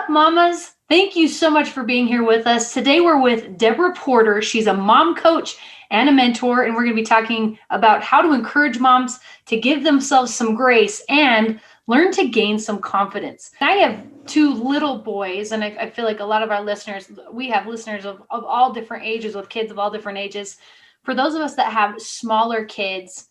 up, mamas? Thank you so much for being here with us. Today we're with Deborah Porter. She's a mom coach and a mentor, and we're going to be talking about how to encourage moms to give themselves some grace and learn to gain some confidence. I have two little boys, and I feel like a lot of our listeners, we have listeners of all different ages, with kids of all different ages. For those of us that have smaller kids,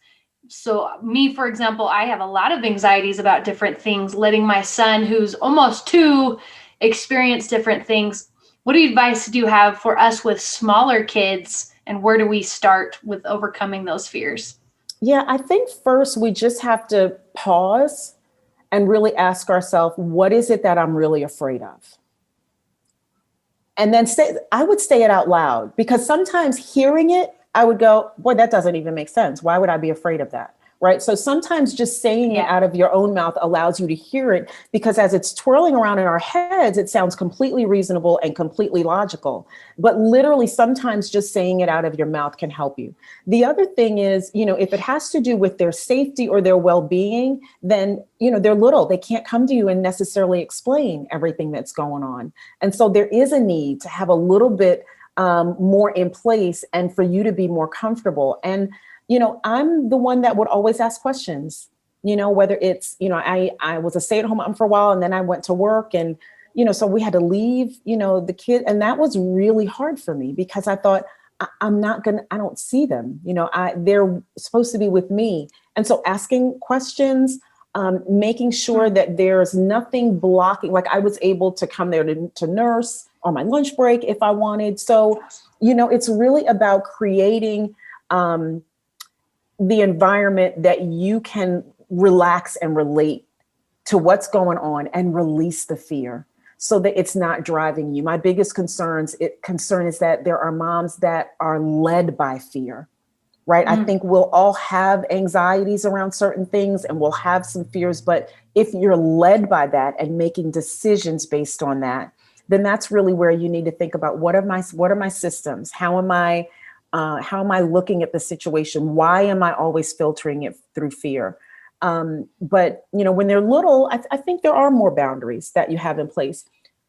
so me, for example, I have a lot of anxieties about different things, letting my son, who's almost 2, experience different things. What advice do you have for us with smaller kids, and where do we start with overcoming those fears? Yeah, I think first we just have to pause and really ask ourselves, what is it that I'm really afraid of? And then I would say it out loud, because sometimes hearing it, I would go, boy, that doesn't even make sense. Why would I be afraid of that? Right. So sometimes just saying it out of your own mouth allows you to hear it, because as it's twirling around in our heads, it sounds completely reasonable and completely logical. But literally, sometimes just saying it out of your mouth can help you. The other thing is, if it has to do with their safety or their well-being, then, they're little. They can't come to you and necessarily explain everything that's going on. And so there is a need to have a little bit more in place and for you to be more comfortable. And I'm the one that would always ask questions, whether it's, I was a stay-at-home mom for a while, and then I went to work, and, so we had to leave, the kid. And that was really hard for me, because I thought, I don't see them, they're supposed to be with me. And so asking questions, making sure that there's nothing blocking, like I was able to come there to nurse on my lunch break if I wanted. So, it's really about creating, the environment that you can relax and relate to what's going on and release the fear, so that it's not driving you. My biggest concern is that there are moms that are led by fear, right? I think we'll all have anxieties around certain things, and we'll have some fears, but if you're led by that and making decisions based on that, then that's really where you need to think about, what are my systems? How am I looking at the situation? Why am I always filtering it through fear? But, when they're little, I think there are more boundaries that you have in place.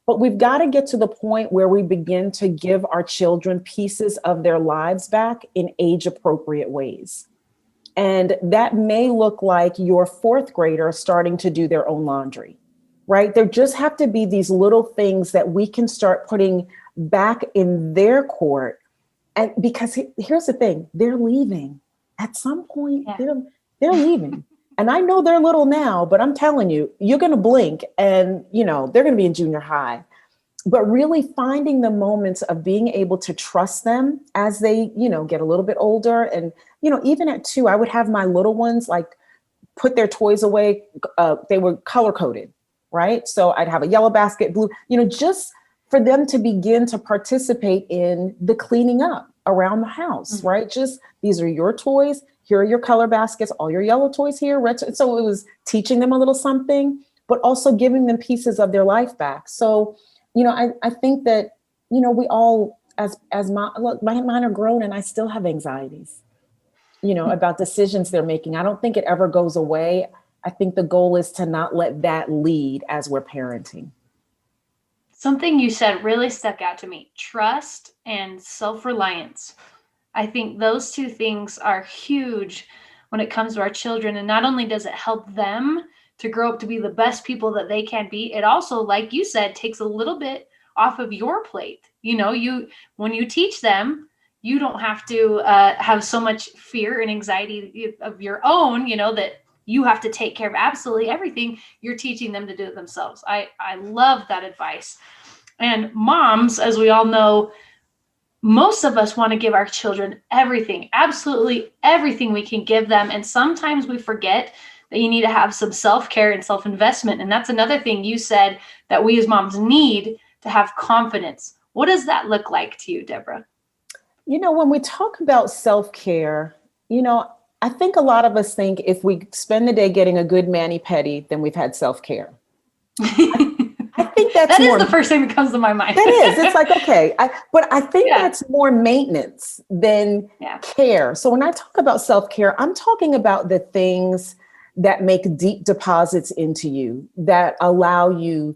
But we've got to get to the point where we begin to give our children pieces of their lives back in age-appropriate ways. And that may look like your 4th grader starting to do their own laundry, right? There just have to be these little things that we can start putting back in their court. And because here's the thing, they're leaving at some point. Yeah. They're leaving. And I know they're little now, but I'm telling you, you're going to blink and, they're going to be in junior high. But really finding the moments of being able to trust them as they, get a little bit older. And, even at 2, I would have my little ones like put their toys away. They were color coded, right? So I'd have a yellow basket, blue, just for them to begin to participate in the cleaning up around the house, right? Just, these are your toys. Here are your color baskets, all your yellow toys here, red. So it was teaching them a little something, but also giving them pieces of their life back. So, I think that, we all, look, mine are grown, and I still have anxieties, about decisions they're making. I don't think it ever goes away. I think the goal is to not let that lead as we're parenting. Something you said really stuck out to me: trust and self-reliance. I think those 2 things are huge when it comes to our children. And not only does it help them to grow up to be the best people that they can be, it also, like you said, takes a little bit off of your plate. When you teach them, you don't have to have so much fear and anxiety of your own, that you have to take care of absolutely everything. You're teaching them to do it themselves. I love that advice. And moms, as we all know, most of us want to give our children everything, absolutely everything we can give them. And sometimes we forget that you need to have some self-care and self-investment. And that's another thing you said, that we as moms need to have confidence. What does that look like to you, Deborah? When we talk about self-care, I think a lot of us think if we spend the day getting a good mani-pedi, then we've had self-care. I think that is the first thing that comes to my mind. That is. It's like, okay. But I think that's more maintenance than care. So when I talk about self-care, I'm talking about the things that make deep deposits into you, that allow you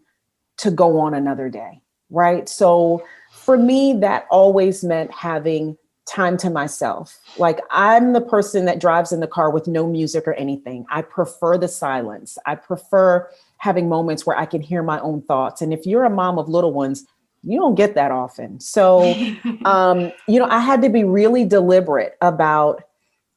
to go on another day, right? So for me, that always meant having time to myself. Like, I'm the person that drives in the car with no music or anything. I prefer the silence. I prefer having moments where I can hear my own thoughts. And if you're a mom of little ones, you don't get that often. So, I had to be really deliberate about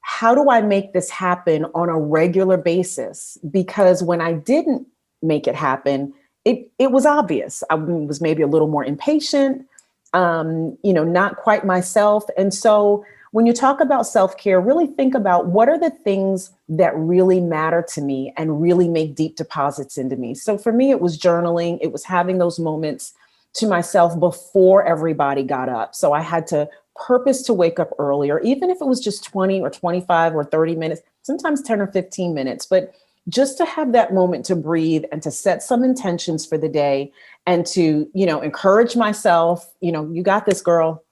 how do I make this happen on a regular basis? Because when I didn't make it happen, it was obvious. I was maybe a little more impatient, not quite myself. And so when you talk about self-care, really think about what are the things that really matter to me and really make deep deposits into me. So for me, it was journaling. It was having those moments to myself before everybody got up. So I had to purpose to wake up earlier, even if it was just 20 or 25 or 30 minutes, sometimes 10 or 15 minutes, but just to have that moment to breathe and to set some intentions for the day and to, encourage myself, you got this, girl,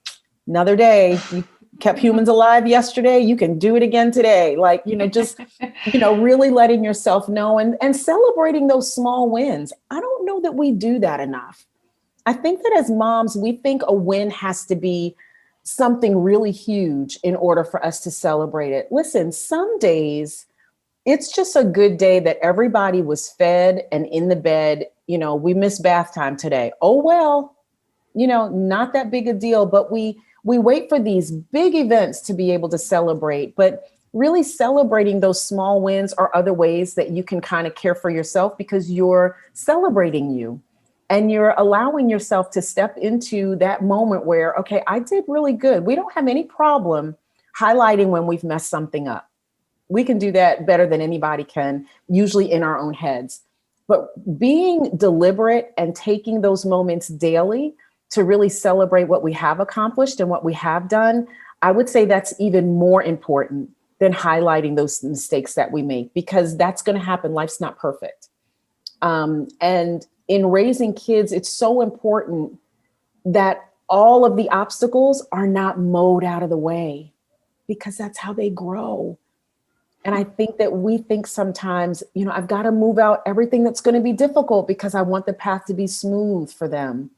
another day. You kept humans alive yesterday. You can do it again today. Like, just, really letting yourself know and celebrating those small wins. I don't know that we do that enough. I think that as moms, we think a win has to be something really huge in order for us to celebrate it. Listen, some days it's just a good day that everybody was fed and in the bed. We missed bath time today. Oh, well, not that big a deal, but we wait for these big events to be able to celebrate. But really celebrating those small wins are other ways that you can kind of care for yourself, because you're celebrating you. And you're allowing yourself to step into that moment where, okay, I did really good. We don't have any problem highlighting when we've messed something up. We can do that better than anybody can, usually in our own heads. But being deliberate and taking those moments daily to really celebrate what we have accomplished and what we have done, I would say that's even more important than highlighting those mistakes that we make, because that's going to happen. Life's not perfect. And in raising kids, it's so important that all of the obstacles are not mowed out of the way, because that's how they grow. And I think that we think sometimes, I've got to move out everything that's going to be difficult because I want the path to be smooth for them.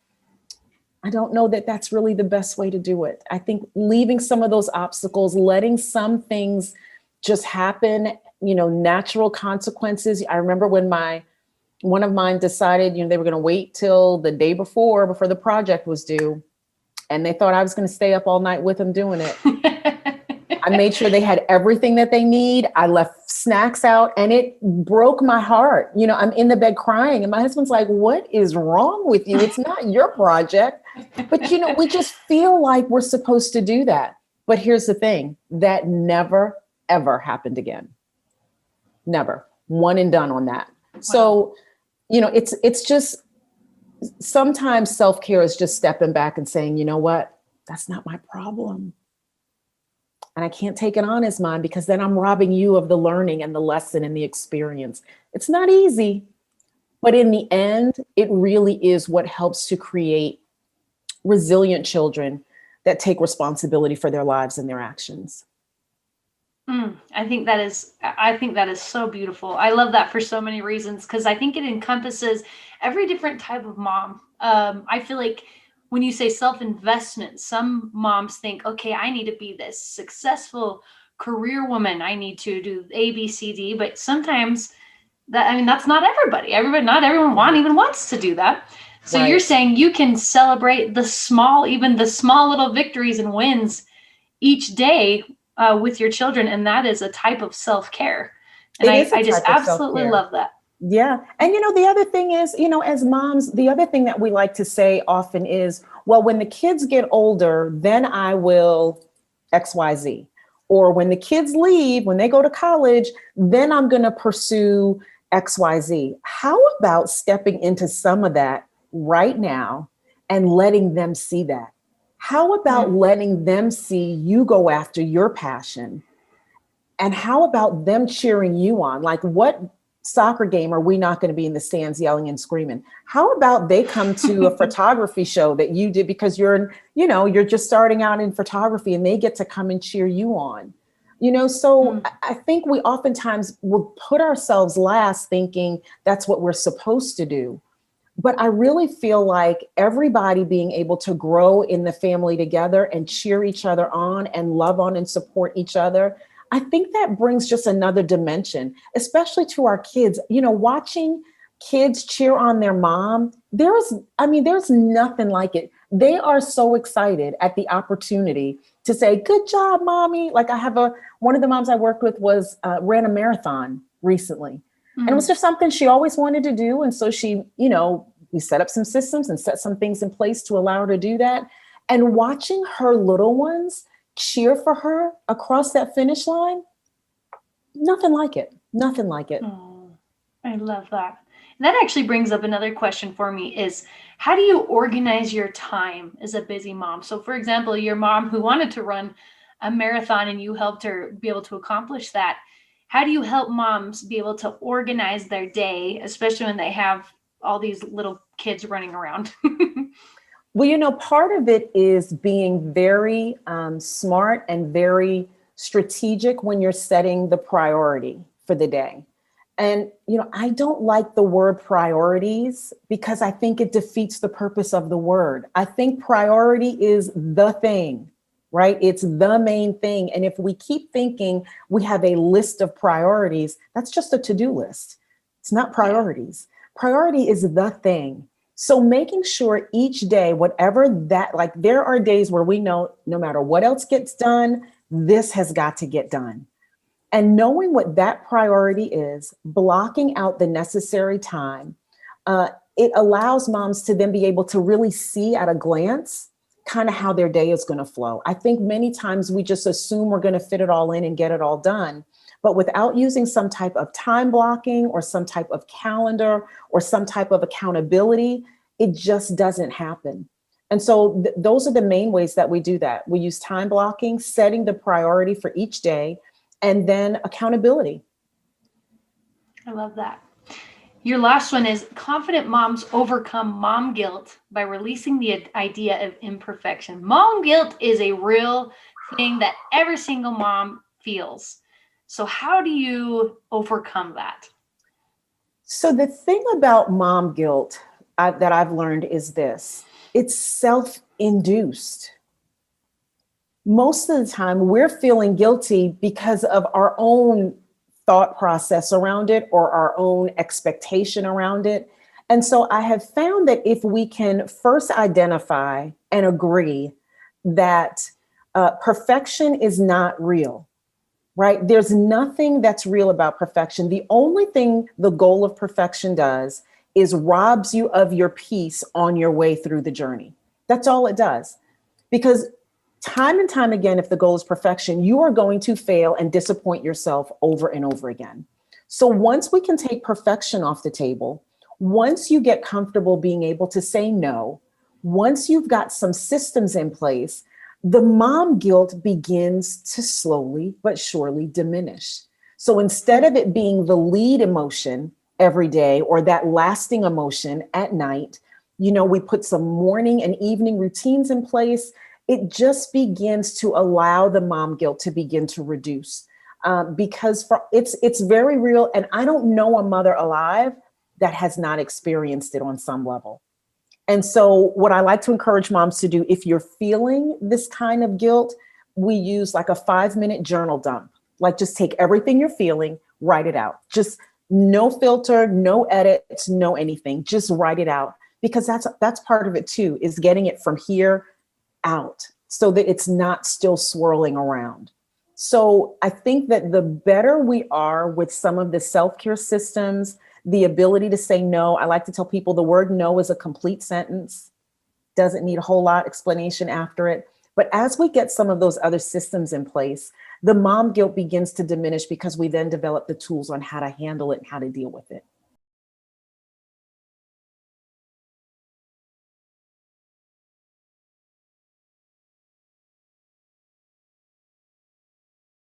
I don't know that that's really the best way to do it. I think leaving some of those obstacles, letting some things just happen, natural consequences. I remember when one of mine decided, they were going to wait till the day before the project was due. And they thought I was going to stay up all night with them doing it. I made sure they had everything that they need. I left snacks out, and it broke my heart. I'm in the bed crying, and my husband's like, what is wrong with you? It's not your project. But, we just feel like we're supposed to do that. But here's the thing, that never, ever happened again. Never. One and done on that. Wow. So, it's just, sometimes self-care is just stepping back and saying, you know what, that's not my problem. And I can't take it on as mine, because then I'm robbing you of the learning and the lesson and the experience. It's not easy, but in the end, it really is what helps to create resilient children that take responsibility for their lives and their actions. I think that is so beautiful. I love that for so many reasons, because I think it encompasses every different type of mom. I feel like when you say self-investment, some moms think, okay, I need to be this successful career woman. I need to do A, B, C, D. But sometimes that's not everybody. Not everyone even wants to do that. So right. You're saying you can celebrate even the small little victories and wins each day with your children. And that is a type of self-care. And I just absolutely love that. Yeah. And, the other thing is, as moms, the other thing that we like to say often is, well, when the kids get older, then I will XYZ. Or when the kids leave, when they go to college, then I'm going to pursue XYZ. How about stepping into some of that right now and letting them see that? How about letting them see you go after your passion? And how about them cheering you on? Like, what soccer game are we not going to be in the stands yelling and screaming? How about they come to a photography show that you did because you're just starting out in photography, and they get to come and cheer you on? So I think we oftentimes will put ourselves last, thinking that's what we're supposed to do. But I really feel like everybody being able to grow in the family together and cheer each other on and love on and support each other, I think that brings just another dimension, especially to our kids. You know, watching kids cheer on their mom, there's nothing like it. They are so excited at the opportunity to say, "Good job, mommy." Like one of the moms I worked with was ran a marathon recently. And it was Mm. just something she always wanted to do. And so we set up some systems and set some things in place to allow her to do that. And watching her little ones cheer for her across that finish line, nothing like it. Nothing like it. Oh, I love that. And that actually brings up another question for me is how do you organize your time as a busy mom? So for example, your mom who wanted to run a marathon and you helped her be able to accomplish that. How do you help moms be able to organize their day, especially when they have all these little kids running around? Well, part of it is being very smart and very strategic when you're setting the priority for the day. And, I don't like the word priorities because I think it defeats the purpose of the word. I think priority is the thing, right? It's the main thing. And if we keep thinking we have a list of priorities, that's just a to-do list. It's not priorities. Priority is the thing. So making sure each day, whatever that, like there are days where we know no matter what else gets done, this has got to get done. And knowing what that priority is, blocking out the necessary time, it allows moms to then be able to really see at a glance kind of how their day is going to flow. I think many times we just assume we're going to fit it all in and get it all done. But without using some type of time blocking or some type of calendar or some type of accountability, it just doesn't happen. And so those are the main ways that we do that. We use time blocking, setting the priority for each day, and then accountability. I love that. Your last one is confident moms overcome mom guilt by releasing the idea of imperfection. Mom guilt is a real thing that every single mom feels. So how do you overcome that? So the thing about mom guilt that I've learned is this: it's self-induced. Most of the time we're feeling guilty because of our own thought process around it or our own expectation around it. And so I have found that if we can first identify and agree that perfection is not real, right? There's nothing that's real about perfection. The only thing the goal of perfection does is robs you of your peace on your way through the journey. That's all it does. Because time and time again, if the goal is perfection, you are going to fail and disappoint yourself over and over again. So once we can take perfection off the table, once you get comfortable being able to say no, once you've got some systems in place, the mom guilt begins to slowly but surely diminish. So instead of it being the lead emotion every day or that lasting emotion at night, we put some morning and evening routines in place. It just begins to allow the mom guilt to begin to reduce because it's very real. And I don't know a mother alive that has not experienced it on some level. And so what I like to encourage moms to do, if you're feeling this kind of guilt, we use like a 5-minute journal dump. Like just take everything you're feeling, write it out. Just no filter, no edits, no anything. Just write it out, because that's part of it too, is getting it from here out so that it's not still swirling around. So I think that the better we are with some of the self-care systems, the ability to say no. I like to tell people the word no is a complete sentence, doesn't need a whole lot explanation after it. But as we get some of those other systems in place, the mom guilt begins to diminish because we then develop the tools on how to handle it and how to deal with it.